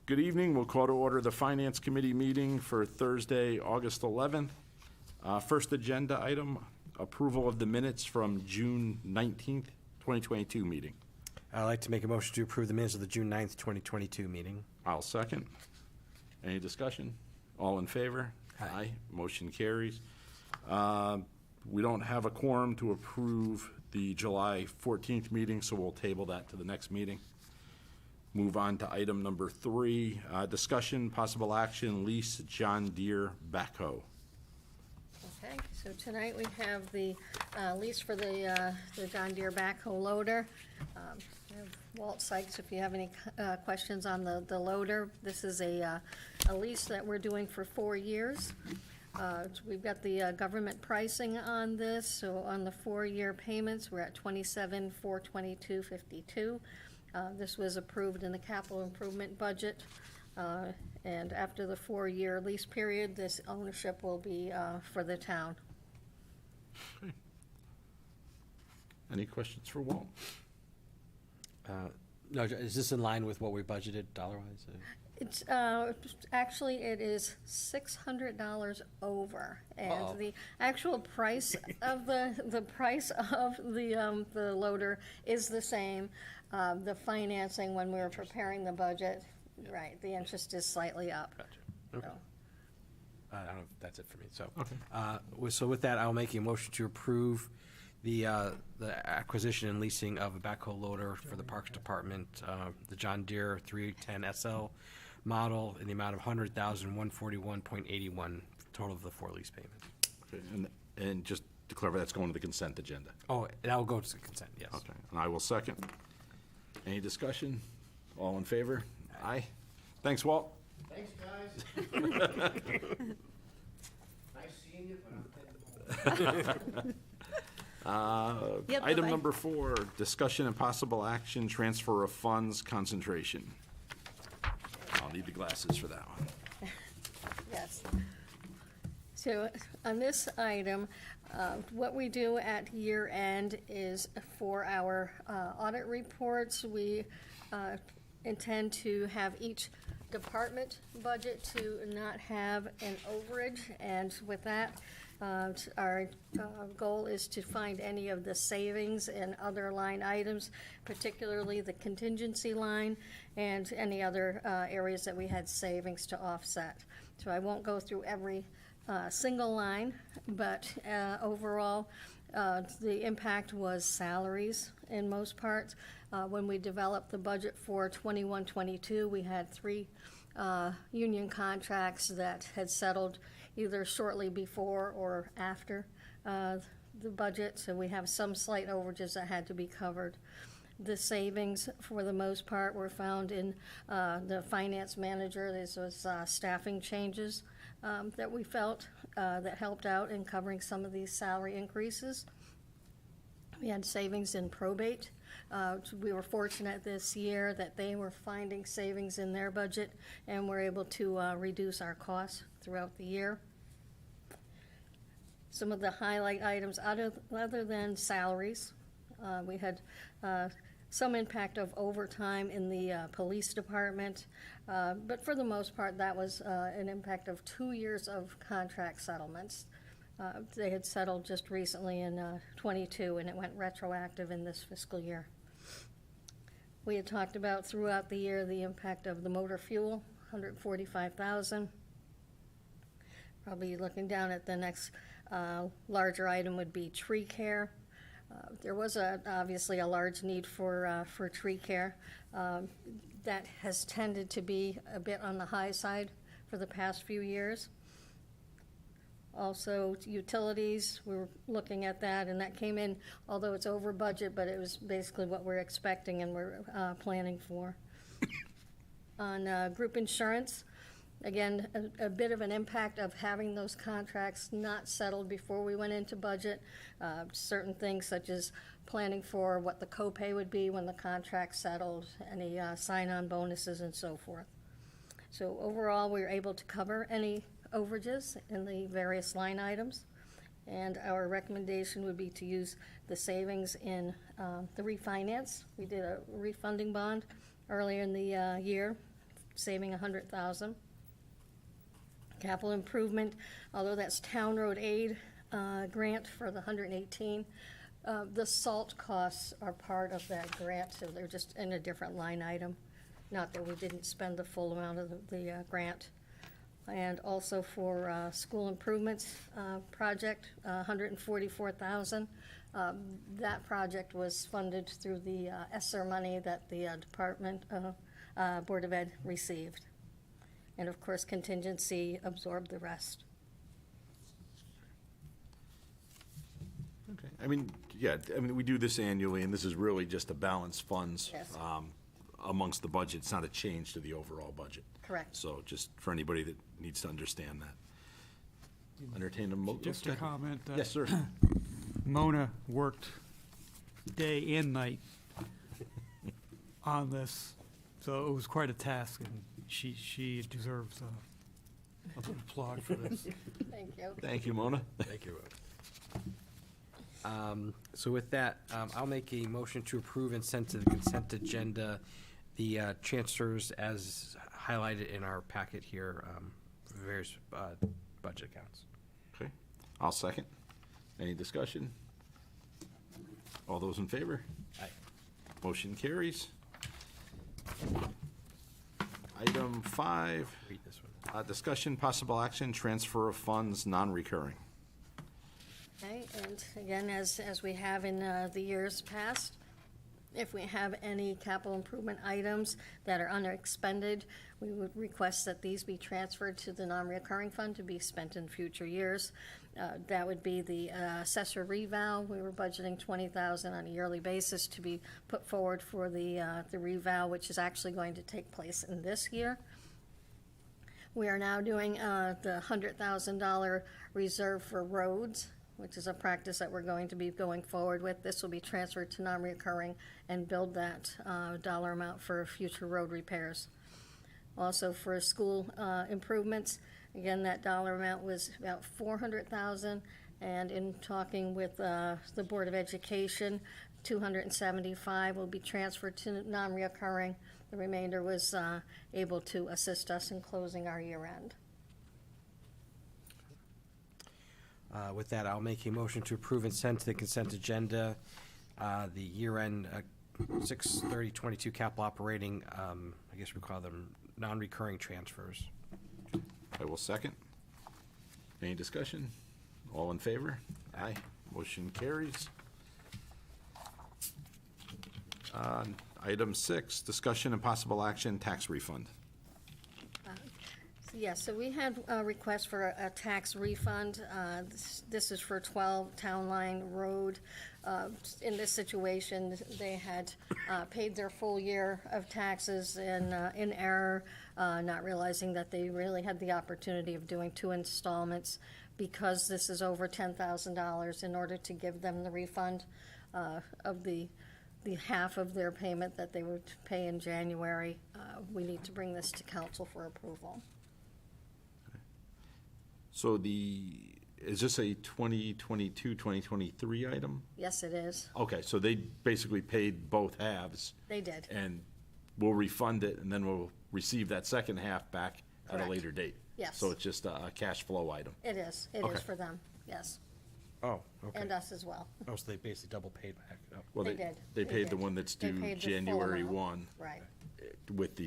Good evening. We'll call to order the Finance Committee meeting for Thursday, August 11th. First agenda item, approval of the minutes from June 19th, 2022 meeting. I'd like to make a motion to approve the minutes of the June 9th, 2022 meeting. I'll second. Any discussion? All in favor? Aye. Motion carries. We don't have a quorum to approve the July 14th meeting, so we'll table that to the next meeting. Move on to item number 3, discussion, possible action, lease John Deere backhoe. Okay, so tonight we have the lease for the John Deere backhoe loader. We have Walt Sykes, if you have any questions on the loader. This is a lease that we're doing for 4 years. We've got the government pricing on this, so on the 4-year payments, we're at $27,422.52. This was approved in the capital improvement budget, and after the 4-year lease period, this ownership will be for the town. Okay. Any questions for Walt? No, is this in line with what we budgeted dollar-wise? It's actually, it is $600 over, and the actual price of the price of the loader is the same. The financing, when we were preparing the budget, right, the interest is slightly up. Gotcha. Okay. So, I don't know if that's it for me. So, Okay. So with that, I'll make a motion to approve the acquisition and leasing of a backhoe loader for the Parks Department, the John Deere 310 SL model in the amount of $100,141.81 total of the 4 lease payments. Okay. And just to clarify, that's going to the consent agenda. Oh, and I'll go to consent, yes. Okay, and I will second. Any discussion? All in favor? Aye. Thanks, Walt. Thanks, guys. Nice seeing you, but I'm heading home. Yep, Item bye-bye. number 4, discussion and possible action, transfer of funds concentration. I'll need the glasses for that one. yes. So on this item, what we do at year end is for our audit reports, we intend to have each department budget to not have an overage, and with that, our goal is to find any of the savings in other line items, particularly the contingency line and any other areas that we had savings to offset. So I won't go through every single line, but overall, the impact was salaries in most parts. When we developed the budget for 21-22, we had 3 union contracts that had settled either shortly before or after the budget, so we have some slight overages that had to be covered. The savings, for the most part, were found in the finance manager. This was staffing changes that we felt that helped out in covering some of these salary increases. We had savings in probate. We were fortunate this year that they were finding savings in their budget and were able to reduce our costs throughout the year. Some of the highlight items, other than salaries, we had some impact of overtime in the police department, but for the most part, that was an impact of 2 years of contract settlements. They had settled just recently in 22, and it went retroactive in this fiscal year. We had talked about throughout the year the impact of the motor fuel, $145,000. Probably looking down at the next larger item would be tree care. There was obviously a large need for tree care. That has tended to be a bit on the high side for the past few years. Also, utilities, we were looking at that, and that came in, although it's over budget, but it was basically what we're expecting and we're planning for. On group insurance, again, a bit of an impact of having those contracts not settled before we went into budget. Certain things such as planning for what the copay would be when the contract settled, any sign-on bonuses and so forth. So overall, we were able to cover any overages in the various line items, and our recommendation would be to use the savings in the refinance. We did a refunding bond earlier in the year, saving $100,000. Capital improvement, although that's town road aid grant for the 118, the salt costs are part of that grant, so they're just in a different line item. Not that we didn't spend the full amount of the grant. And also for school improvements project, $144,000. That project was funded through the ESSER money that the Department of Board of Ed received. And of course, contingency absorbed the rest. Okay. I mean, yeah, we do this annually, and this is really just to balance funds Yes. amongst the budget. It's not a change to the overall budget. Correct. So just for anybody that needs to understand that. Entertain a motion. Just a comment. Yes, sir. Mona worked day and night on this, so it was quite a task, and she deserves a applaud for this. Thank you. Thank you, Mona. Thank you. So with that, I'll make a motion to approve and send to the consent agenda the transfers as highlighted in our packet here for various budget accounts. Okay. I'll second. Any discussion? All those in favor? Aye. Motion carries. Item 5, Read this one. discussion, possible action, transfer of funds, non-recurring. Okay, and again, as we have in the years past, if we have any capital improvement items that are unexpended, we would request that these be transferred to the non-recurring fund to be spent in future years. That would be the assessor reval. We were budgeting $20,000 on a yearly basis to be put forward for the reval, which is actually going to take place in this year. We are now doing the $100,000 reserve for roads, which is a practice that we're going to be going forward with. This will be transferred to non-recurring and build that dollar amount for future road repairs. Also for school improvements, again, that dollar amount was about $400,000, and in talking with the Board of Education, $275 will be transferred to non-recurring. The remainder was able to assist us in closing our year end. With that, I'll make a motion to approve and send to the consent agenda the year-end 6/30/22 capital operating, I guess we call them non-recurring transfers. I will second. Any discussion? All in favor? Aye. Motion carries. Item 6, discussion and possible action, tax refund. Yes, so we had a request for a tax refund. This is for 12 Town Line Road. In this situation, they had paid their full year of taxes in error, not realizing that they really had the opportunity of doing 2 installments. Because this is over $10,000, in order to give them the refund of the half of their payment that they would pay in January, we need to bring this to council for approval. So is this a 2022, 2023 item? Yes, it is. Okay, so they basically paid both halves, They did. and we'll refund it, and then we'll receive that second half back at a Correct. later date. Yes. So it's just a cash flow item. It is. It Okay. is for them, yes. Oh, okay. And us as well. Oh, so they basically double paid back. Oh. Well, They did. They They paid the did. one that's They due paid the full January amount. 1 Right. with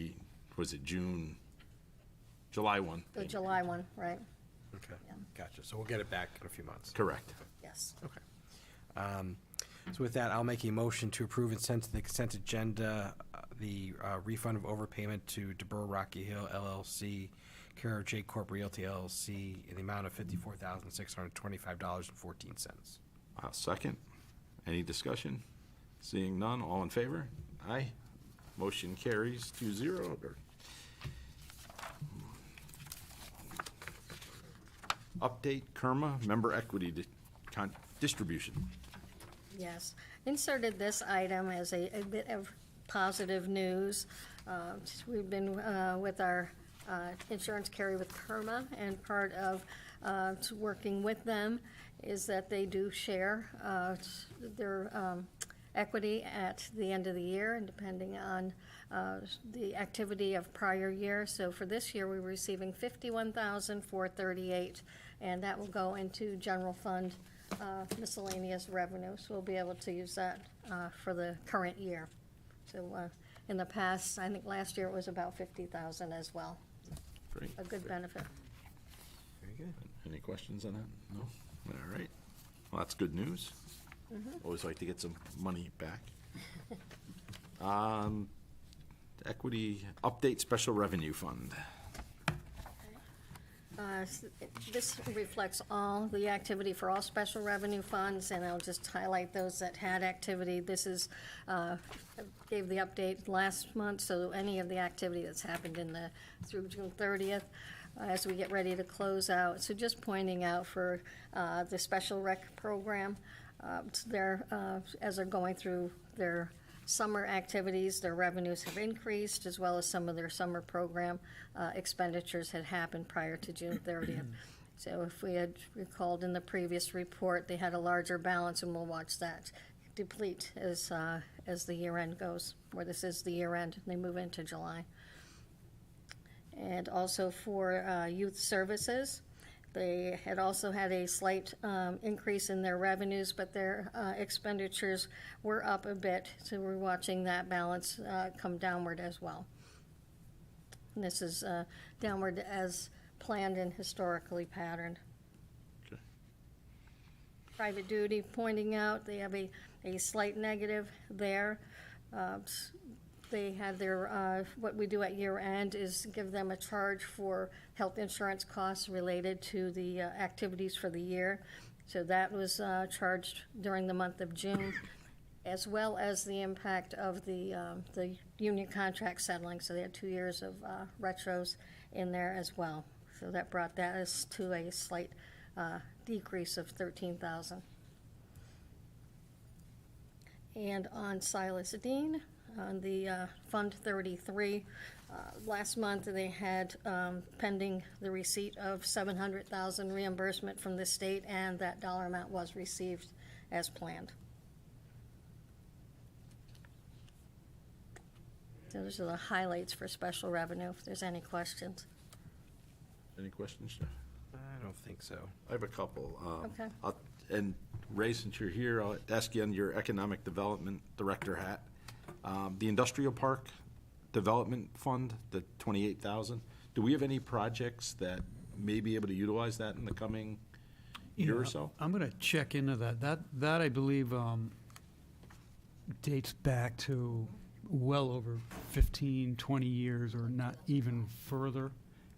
was it July 1? The July one, right? Okay, Yeah. gotcha. So we'll get it back in a few months. Correct. Yes. Okay. So with that, I'll make a motion to approve and send to the consent agenda the refund of overpayment to DeBurr Rocky Hill LLC, care of J Corp Realty LLC, in the amount of $54,625.14. I'll second. Any discussion? Seeing none, all in favor? Aye. Motion carries 2-0. Update Kerma member equity distribution. Yes. Inserted this item as a bit of positive news. We've been with our insurance carrier with Kerma, and part of working with them is that they do share their equity at the end of the year, and depending on the activity of prior year. So for this year, we're receiving $51,438, and that will go into general fund miscellaneous revenue. So we'll be able to use that for the current year. So in the past, I think last year it was about $50,000 as well. Great. A good benefit. Very good. Any questions on that? No? All right. Well, that's good news. Always like to get some money back. Equity update special revenue fund. This reflects all the activity for all special revenue funds, and I'll just highlight those that had activity. This is, gave the update last month, so any of the activity that's happened through June 30th, as we get ready to close out. So just pointing out for the special rec program, as they're going through their summer activities, their revenues have increased, as well as some of their summer program expenditures had happened prior to June 30th. So if we had recalled in the previous report, they had a larger balance, and we'll watch that deplete as the year end goes, or this is the year end, they move into July. And also for youth services, they had also had a slight increase in their revenues, but their expenditures were up a bit, so we're watching that balance come downward as well. And this is downward as planned and historically patterned. Okay. Private duty, pointing out they have a slight negative there. They had their, what we do at year end is give them a charge for health insurance costs related to the activities for the year. So that was charged during the month of June, as well as the impact of the union contract settling. So they had 2 years of retros in there as well. So that brought that as to a slight decrease of $13,000. And on Silas Dean, on the Fund 33, last month they had pending the receipt of $700,000 reimbursement from the state, and that dollar amount was received as planned. So those are the highlights for special revenue, if there's any questions. Any questions, Jeff? I don't think so. I have a couple. Okay. And Ray, since you're here, I'll ask you on your economic development director hat. The industrial park development fund, the $28,000. Do we have any projects that may be able to utilize that in the coming year or so? I'm going to check into that. That I believe dates back to well over 15, 20 years, or not even further.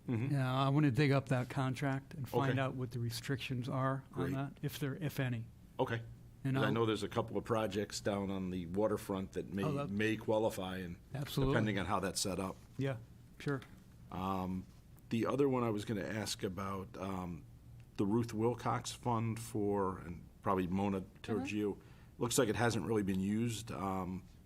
Mhm. I want to dig up that contract and find Okay. out what the restrictions are on Great. that, if any. Okay. And 'Cause I I'll- know there's a couple of projects down on the waterfront that Oh, that- may qualify, and Absolutely. depending on how that's set up. Yeah, sure. The other one I was going to ask about, the Ruth Wilcox Fund for, and probably Mona towards you, looks like it hasn't really been used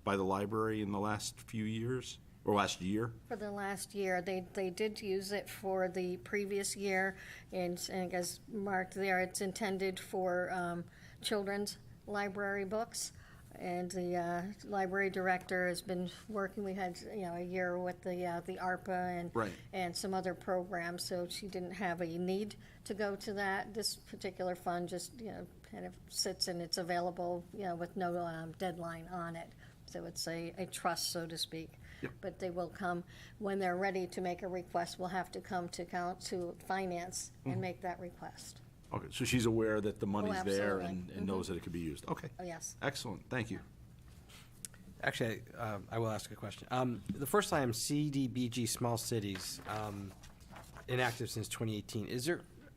by the library in the last few years, or last year. For the last year, they did use it for the previous year, and as marked there, it's intended for children's library books. And the library director has been working, we had, a year with the ARPA Right. and some other programs, so she didn't have a need to go to that. This particular fund just, kind of sits and it's available, with no deadline on it. So it's a trust, so to speak. Yep. But they will come, when they're ready to make a request, will have to come to finance and make that request. Okay, so she's aware that the money's there absolutely. and knows that it could be used. Okay. Oh, yes. Excellent, thank you. Actually, I will ask a question. The first time CDBG Small Cities, inactive since 2018,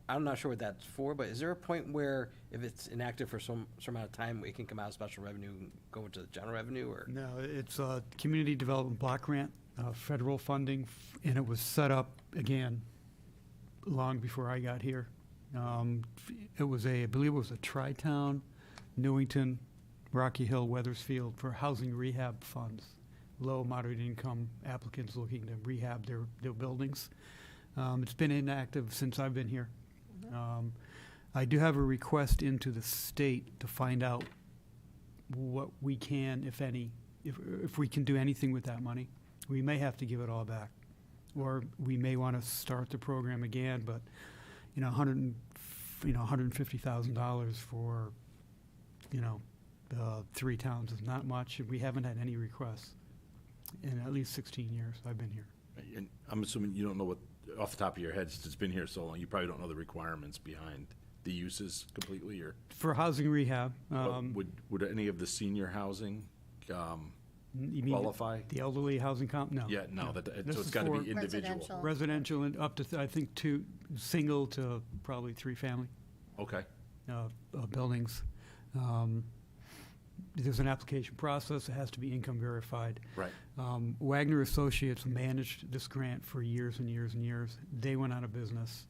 I'm not sure what that's for, but is there a point where if it's inactive for some amount of time, it can come out of special revenue and go into the general revenue, or? No, it's a community development block grant, federal funding, and it was set up, again, long before I got here. It was I believe it was a Tri-Town, Newington, Rocky Hill, Weathersfield, for housing rehab funds, low, moderate income applicants looking to rehab their buildings. It's been inactive since I've been here. I do have a request into the state to find out what we can, if any, if we can do anything with that money. We may have to give it all back, or we may want to start the program again, but, $150,000 for, 3 towns is not much. We haven't had any requests in at least 16 years I've been here. And I'm assuming you don't know what, off the top of your head, since it's been here so long, you probably don't know the requirements behind the uses completely, or? For housing rehab, But would any of the senior housing you mean qualify? the elderly housing no. Yeah, no, This so it's is gotta for be individual. Residential. residential and up to, I think, 2, single to probably 3 family Okay, buildings. There's an application process. It has to be income verified. right. Wagner Associates managed this grant for years and years and years. They went out of business.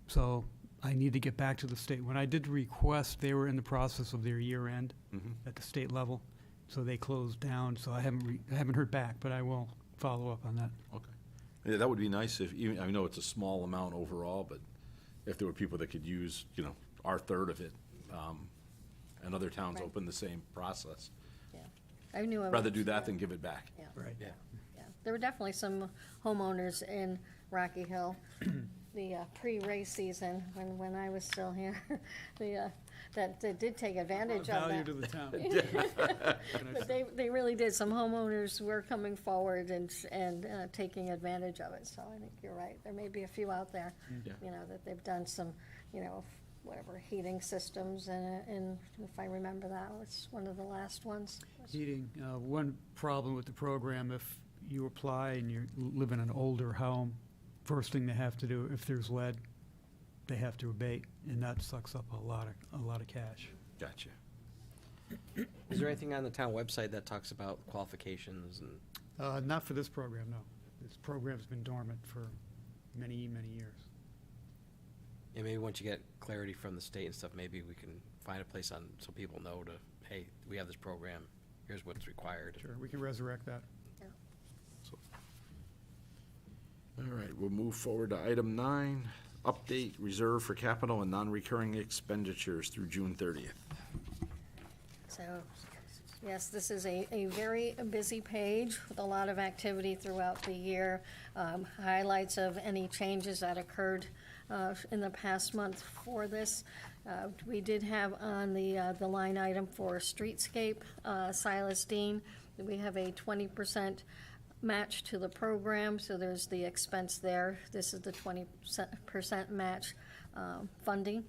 So I need to get back to the state. When I did the request, they were in the process of their year end Mhm. at the state level. So they closed down. So I haven't heard back, but I will follow up on that. Okay. Yeah, that would be nice if, even, I know it's a small amount overall, but if there were people that could use, our third of it, and other towns Right. open the same process. Yeah. I knew. Rather do that than give it back. Yeah. Right. Yeah. Yeah, there were definitely some homeowners in Rocky Hill, the pre-race season, when I was still here, that did take advantage of Value that. to the town. But they really did. Some homeowners were coming forward and taking advantage of it, so I think you're right. There may be a few out there, Yeah. that they've done some, whatever, heating systems, and if I remember that was one of the last ones. Heating, one problem with the program, if you apply and you live in an older home, first thing they have to do, if there's lead, they have to abate, and that sucks up a lot of cash. Gotcha. Is there anything on the town website that talks about qualifications and? Not for this program, no. This program's been dormant for many, many years. Yeah, maybe once you get clarity from the state and stuff, maybe we can find a place so people know hey, we have this program, here's what's required. Sure, we can resurrect that. So, all right, we'll move forward to item 9, update reserve for capital and non-recurring expenditures through June 30th. So, yes, this is a very busy page with a lot of activity throughout the year. Highlights of any changes that occurred in the past month for this. We did have on the line item for streetscape, Silas Dean, we have a 20% match to the program, so there's the expense there. This is the 20% match funding.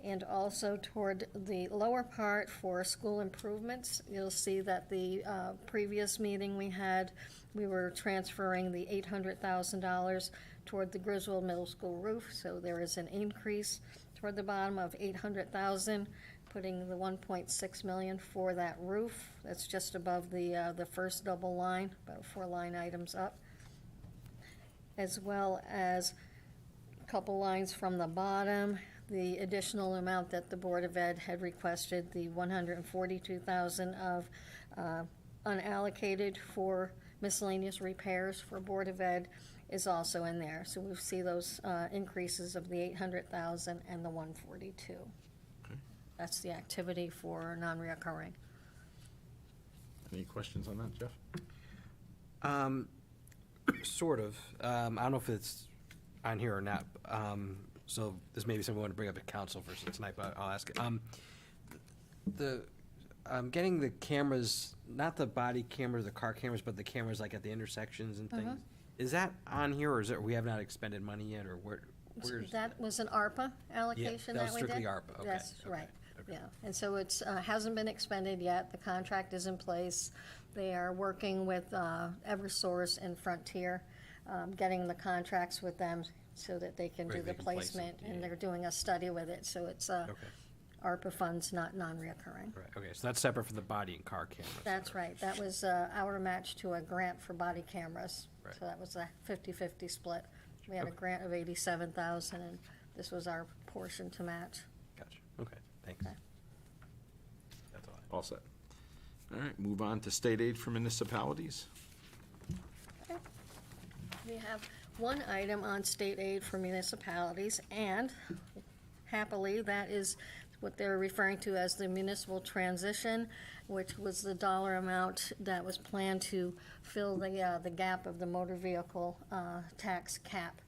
And also toward the lower part for school improvements, you'll see that the previous meeting we had, we were transferring the $800,000 toward the Griswold Middle School roof, so there is an increase toward the bottom of $800,000, putting the $1.6 million for that roof. That's just above the first double line, about 4 line items up, as well as a couple lines from the bottom. The additional amount that the Board of Ed had requested, the $142,000 of unallocated for miscellaneous repairs for Board of Ed, is also in there. So we see those increases of the $800,000 and the $142,000. Okay. That's the activity for non-reoccurring. Any questions on that, Jeff? Sort of. I don't know if it's on here or not. So this may be something we want to bring up at council for tonight, but I'll ask it. Getting the cameras, not the body cameras, the car cameras, but the cameras like at the intersections and things. Is that on here, or is it, we have not expended money yet, or where's? That was an ARPA allocation that that was we did? strictly ARPA, okay, That's okay, right, okay. yeah. And so it's, hasn't been expended yet. The contract is in place. They are working with Eversource and Frontier, getting the contracts with them so that they can Right, do they the can place it, placement, and yeah. they're doing a study with it, so it's Okay, ARPA funds, not non-reoccurring. right, okay, so that's separate from the body and car cameras. That's right. That was our match to a grant for body cameras. Right. So that was a 50-50 split. We had a Okay. grant of $87,000, and this was our portion to match. Gotcha, okay, thanks. Okay. That's all. All set. All right, move on to state aid for municipalities. Okay. We have one item on state aid for municipalities, and happily, that is what they're referring to as the municipal transition, which was the dollar amount that was planned to fill the gap of the motor vehicle tax cap.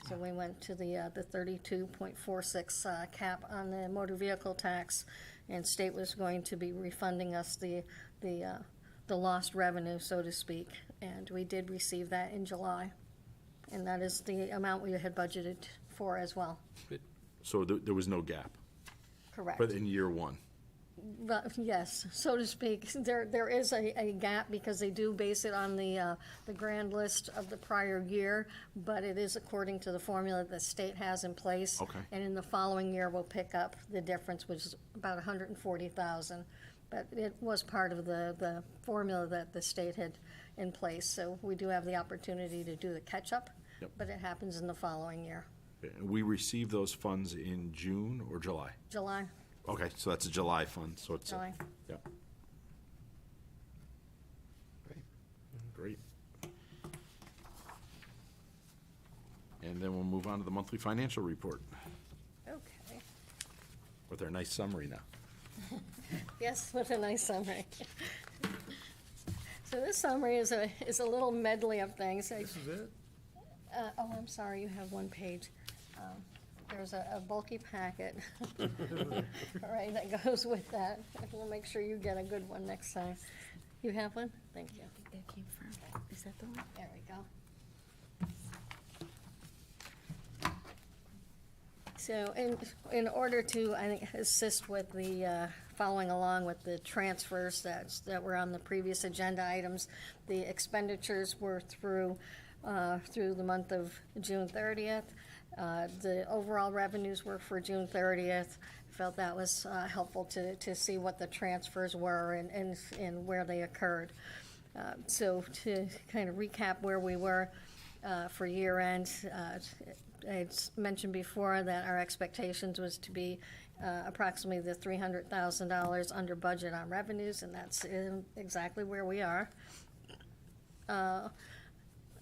So we went to the 32.46 cap on the motor vehicle tax, and state was going to be refunding us the lost revenue, so to speak. And we did receive that in July, and that is the amount we had budgeted for as well. So there was no gap, Correct. but in year one. But yes, so to speak, there is a gap because they do base it on the grand list of the prior year, but it is according to the formula the state has in place. Okay. And in the following year, we'll pick up the difference, which is about 140,000. But it was part of the formula that the state had in place, so we do have the opportunity to do the catch-up. Yep. But it happens in the following year, We received those funds in June or July? July. Okay, so that's a July fund, so it's. July. Yep. Great. And then we'll move on to the monthly financial report Okay. with our nice summary now. Yes, with a nice summary. So this summary is a little medley of things. This is it? Oh, I'm sorry, you have one page. There's a bulky packet, all right, that goes with that. We'll make sure you get a good one next time. You have one? Thank you. That came from, is that the one? There we go. So in order to, I think, assist with the, following along with the transfers that were on the previous agenda items, the expenditures were through the month of June 30th. The overall revenues were for June 30th. Felt that was helpful to see what the transfers were and where they occurred. So to kind of recap where we were for year end, I mentioned before that our expectations was to be approximately the $300,000 under budget on revenues, and that's exactly where we are.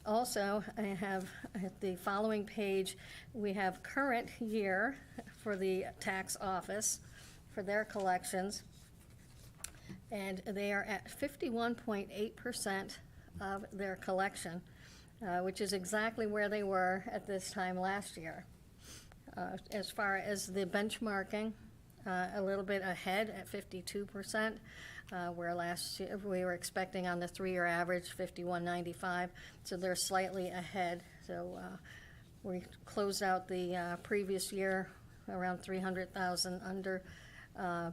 Also, I have at the following page, we have current year for the tax office for their collections. And they are at 51.8% of their collection, which is exactly where they were at this time last year. As far as the benchmarking, a little bit ahead at 52%. Where last year we were expecting on the 3-year average 51.95, so they're slightly ahead. So we closed out the previous year around 300,000 under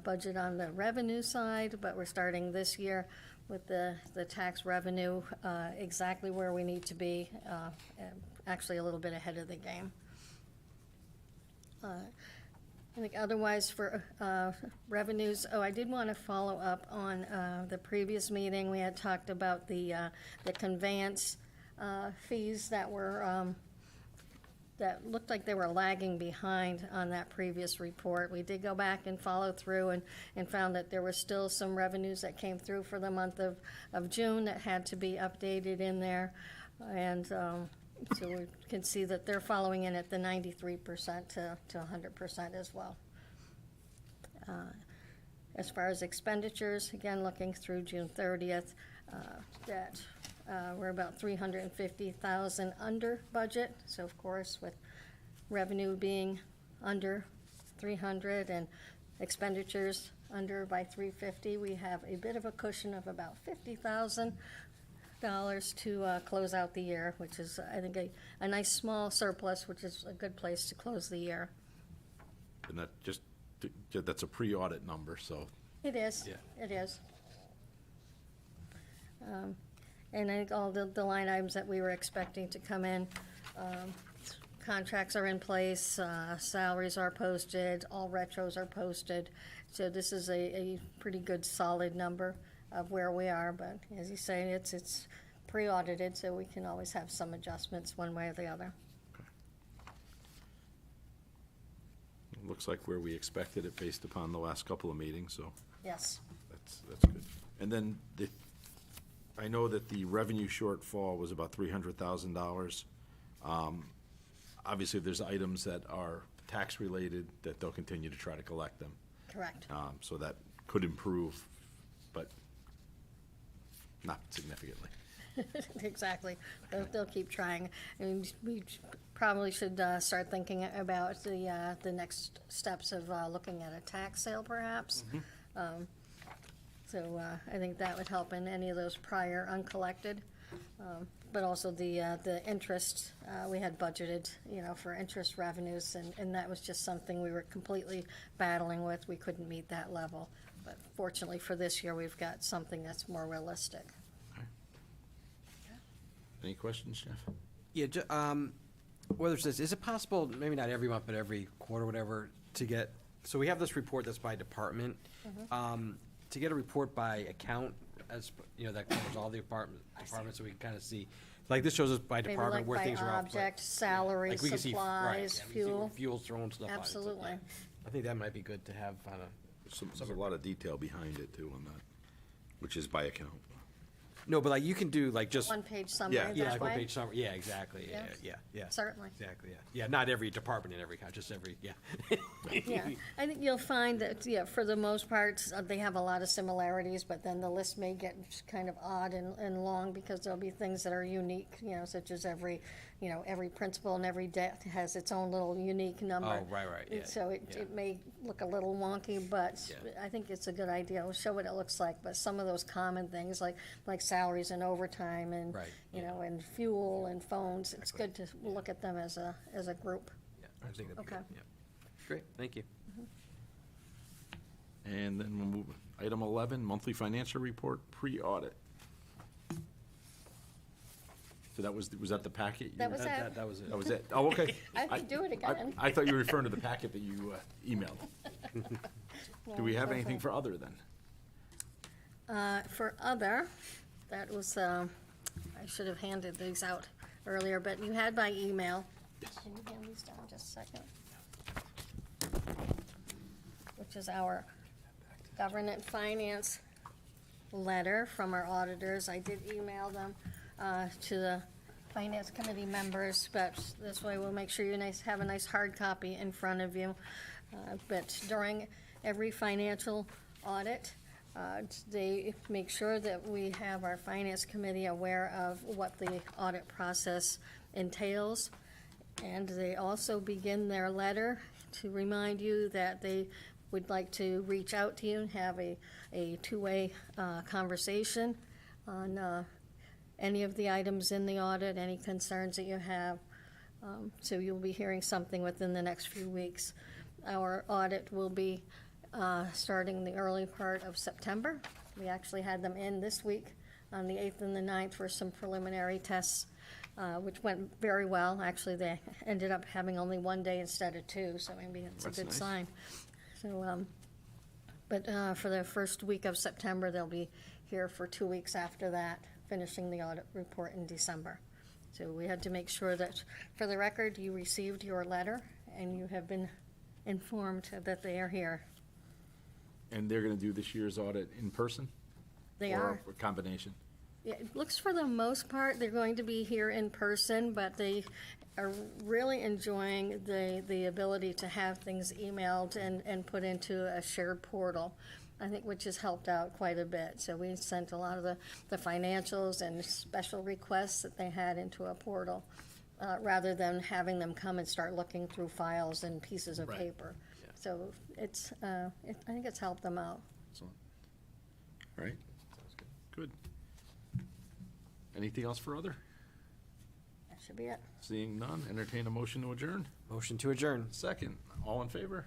budget on the revenue side, but we're starting this year with the tax revenue exactly where we need to be, actually a little bit ahead of the game. I think otherwise for revenues, I did want to follow up on the previous meeting. We had talked about the conveyance fees that were, that looked like they were lagging behind on that previous report. We did go back and follow through and found that there were still some revenues that came through for the month of June that had to be updated in there. And so we can see that they're following in at the 93% to 100% as well. As far as expenditures, again, looking through June 30th, that we're about 350,000 under budget. So of course, with revenue being under 300 and expenditures under by 350, we have a bit of a cushion of about $50,000 to close out the year, which is, I think, a nice small surplus, which is a good place to close the year. And that just, that's a pre-audit number, so. It is. Yeah. It is. And I think all the line items that we were expecting to come in, contracts are in place, salaries are posted, all retros are posted. So this is a pretty good solid number of where we are, but as you say, it's pre-audited, so we can always have some adjustments one way or the other. Looks like where we expected it based upon the last couple of meetings, so Yes. that's good. And then I know that the revenue shortfall was about $300,000. Obviously, there's items that are tax-related that they'll continue to try to collect them. Correct. So that could improve, but not significantly. Exactly. They'll keep trying. I mean, we probably should start thinking about the next steps of looking at a tax sale perhaps. So I think that would help in any of those prior uncollected. But also the interest, we had budgeted, for interest revenues, and that was just something we were completely battling with. We couldn't meet that level. But fortunately for this year, we've got something that's more realistic. Any questions, Jeff? Yeah, whether it's this, is it possible, maybe not every month, but every quarter, whatever, to get, so we have this report that's by department. To get a report by account, as, that covers all the departments, so we can kind of see, like, this shows us by Maybe department where things are by up. object, salary, Like, we can see- right, supplies, yeah, we can see where fuel. Fuel's throwing stuff on it. So, Absolutely. yeah. I think that might be good to have on a, There's a lot of detail behind it too on that, which is by account. no, but like, you can do like just. One-page summary Yeah. Yeah, that like one way. page summary, yeah, exactly, yeah, Yeah. yeah. Certainly. Exactly, yeah. Yeah, not every department in every account, just every, yeah. Yeah, I think you'll find that, for the most part, they have a lot of similarities, but then the list may get kind of odd and long because there'll be things that are unique, such as every principal and every debt has its own little unique number. Oh, right, yeah. And so yeah. it may look a little wonky, but Yeah. I think it's a good idea. It'll show what it looks like, but some of those common things like salaries and overtime and, Right, and fuel and phones, it's good to look at them as a group. Yeah, I think that'd be good, Okay. yeah. Great, thank you. And then we'll move, item 11, monthly financial report, pre-audit. So was that the packet? you- That was it. That was it. That was it? Oh, okay. I can do it again. I thought you were referring to the packet that you emailed. Do we have anything for other then? For other, that was, I should have handed these out earlier, but you had by email. Yes. Can you hand these down just a second? Which is our government finance letter from our auditors. I did email them to the finance committee members, but this way we'll make sure you have a nice hard copy in front of you. But during every financial audit, they make sure that we have our finance committee aware of what the audit process entails. And they also begin their letter to remind you that they would like to reach out to you and have a two-way conversation on any of the items in the audit, any concerns that you have. So you'll be hearing something within the next few weeks. Our audit will be starting the early part of September. We actually had them in this week on the 8th and the 9th for some preliminary tests, which went very well. Actually, they ended up having only one day instead of two, so maybe it's a That's good nice. sign. So, but for the first week of September, they'll be here for 2 weeks after that, finishing the audit report in December. So we had to make sure that, for the record, you received your letter and you have been informed that they are here. And they're gonna do this year's audit in person? They Or are. a combination? Yeah, it looks for the most part, they're going to be here in person, but they are really enjoying the ability to have things emailed and put into a shared portal, I think, which has helped out quite a bit. So we sent a lot of the financials and special requests that they had into a portal, rather than having them come and start looking through files and pieces of Right. paper. Yeah. So it's, I think it's helped them out. Excellent. All right. Good. Anything else for other? That should be it. Seeing none, entertain a motion to adjourn. Motion to adjourn. Second, all in favor?